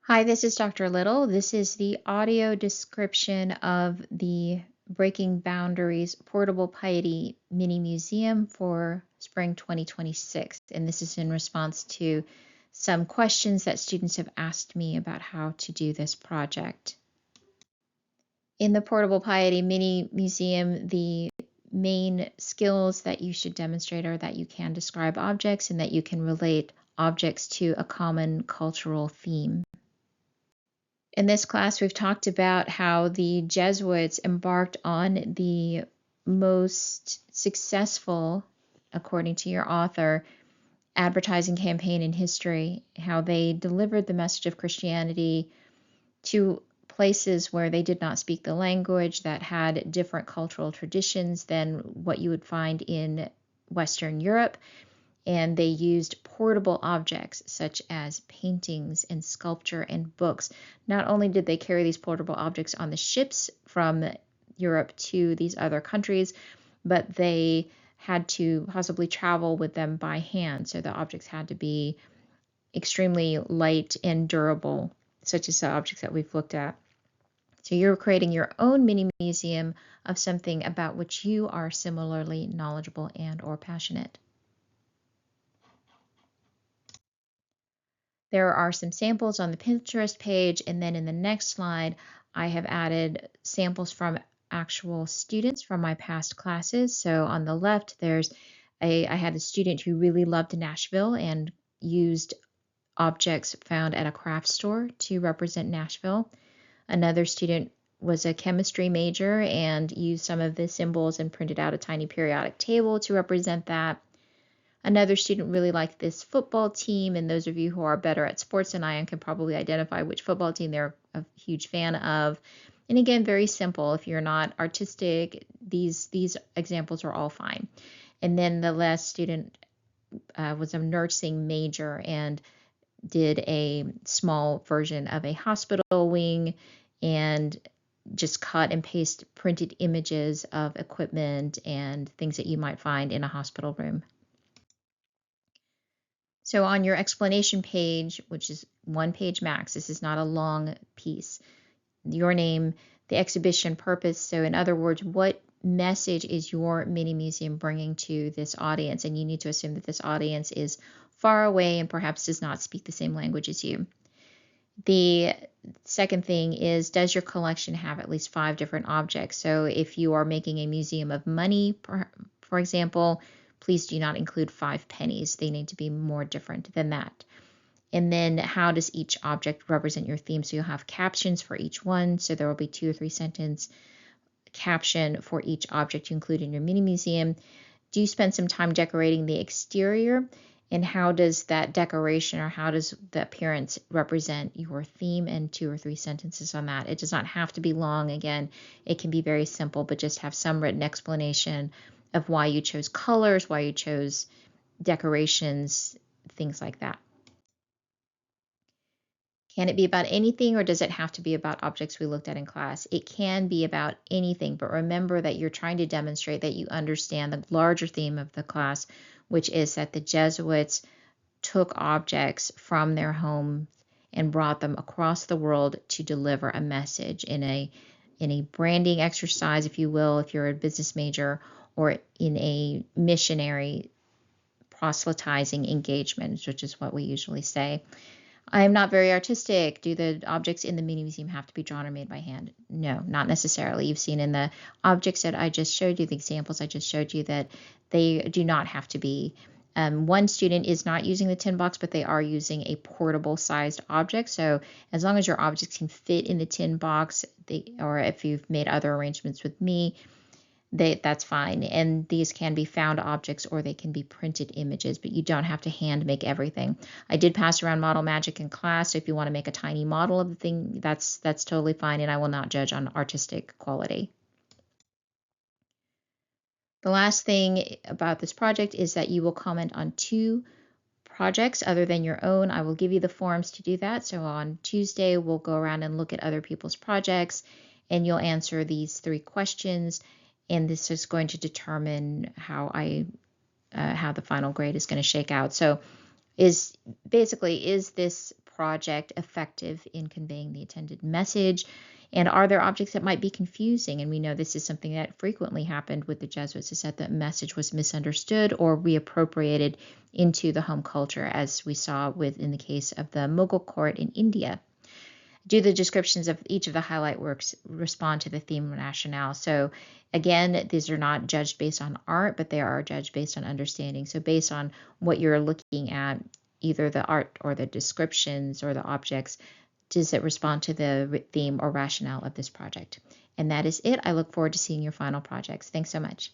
Hi, this is Dr. Little. This is the audio description of the Breaking Boundaries Portable Piety Mini Museum for Spring 2026. And this is in response to some questions that students have asked me about how to do this project. In the Portable Piety Mini Museum, the main skills that you should demonstrate are that you can describe objects and that you can relate objects to a common cultural theme. In this class, we've talked about how the Jesuits embarked on the most successful, according to your author, advertising campaign in history, how they delivered the message of Christianity to places where they did not speak the language, that had different cultural traditions than what you would find in Western Europe. And they used portable objects such as paintings and sculpture and books. Not only did they carry these portable objects on the ships from Europe to these other countries, but they had to possibly travel with them by hand. So the objects had to be extremely light and durable, such as the objects that we've looked at. So you're creating your own mini museum of something about which you are similarly knowledgeable and or passionate. There are some samples on the Pinterest page, and then in the next slide, I have added samples from actual students from my past classes. So on the left, I had a student who really loved Nashville and used objects found at a craft store to represent Nashville. Another student was a chemistry major and used some of the symbols and printed out a tiny periodic table to represent that. Another student really liked this football team, and those of you who are better at sports than I am can probably identify which football team they're a huge fan of. And again, very simple. If you're not artistic, these examples are all fine. And then the last student was a nursing major and did a small version of a hospital wing and just cut and paste printed images of equipment and things that you might find in a hospital room. So on your explanation page, which is 1 page max, this is not a long piece, your name, the exhibition purpose. So in other words, what message is your mini museum bringing to this audience? And you need to assume that this audience is far away and perhaps does not speak the same language as you. The second thing is, does your collection have at least 5 different objects? So if you are making a museum of money, for example, please do not include 5 pennies. They need to be more different than that. And then how does each object represent your theme? So you'll have captions for each one. So there will be 2 or 3 sentence caption for each object you include in your mini museum. Do you spend some time decorating the exterior? And how does that decoration or how does the appearance represent your theme? And 2 or 3 sentences on that. It does not have to be long. Again, it can be very simple, but just have some written explanation of why you chose colors, why you chose decorations, things like that. Can it be about anything, or does it have to be about objects we looked at in class? It can be about anything, but remember that you're trying to demonstrate that you understand the larger theme of the class, which is that the Jesuits took objects from their home and brought them across the world to deliver a message in a branding exercise, if you will, if you're a business major, or in a missionary proselytizing engagement, which is what we usually say. I am not very artistic. Do the objects in the mini museum have to be drawn or made by hand? No, not necessarily. You've seen in the objects that I just showed you, the examples I just showed you, that they do not have to be. One student is not using the tin box, but they are using a portable sized object. So as long as your objects can fit in the tin box, or if you've made other arrangements with me, that's fine. And these can be found objects or they can be printed images, but you don't have to hand make everything. I did pass around Model Magic in class, so if you want to make a tiny model of the thing, that's totally fine, and I will not judge on artistic quality. The last thing about this project is that you will comment on 2 projects other than your own. I will give you the forms to do that. So on Tuesday, we'll go around and look at other people's projects, and you'll answer these 3 questions. And this is going to determine how the final grade is going to shake out. So is this project effective in conveying the intended message? And are there objects that might be confusing? And we know this is something that frequently happened with the Jesuits, is that the message was misunderstood or reappropriated into the home culture, as we saw in the case of the Mughal court in India. Do the descriptions of each of the highlight works respond to the theme rationale? So again, these are not judged based on art, but they are judged based on understanding. So based on what you're looking at, either the art or the descriptions or the objects, does it respond to the theme or rationale of this project? And that is it. I look forward to seeing your final projects. Thanks so much.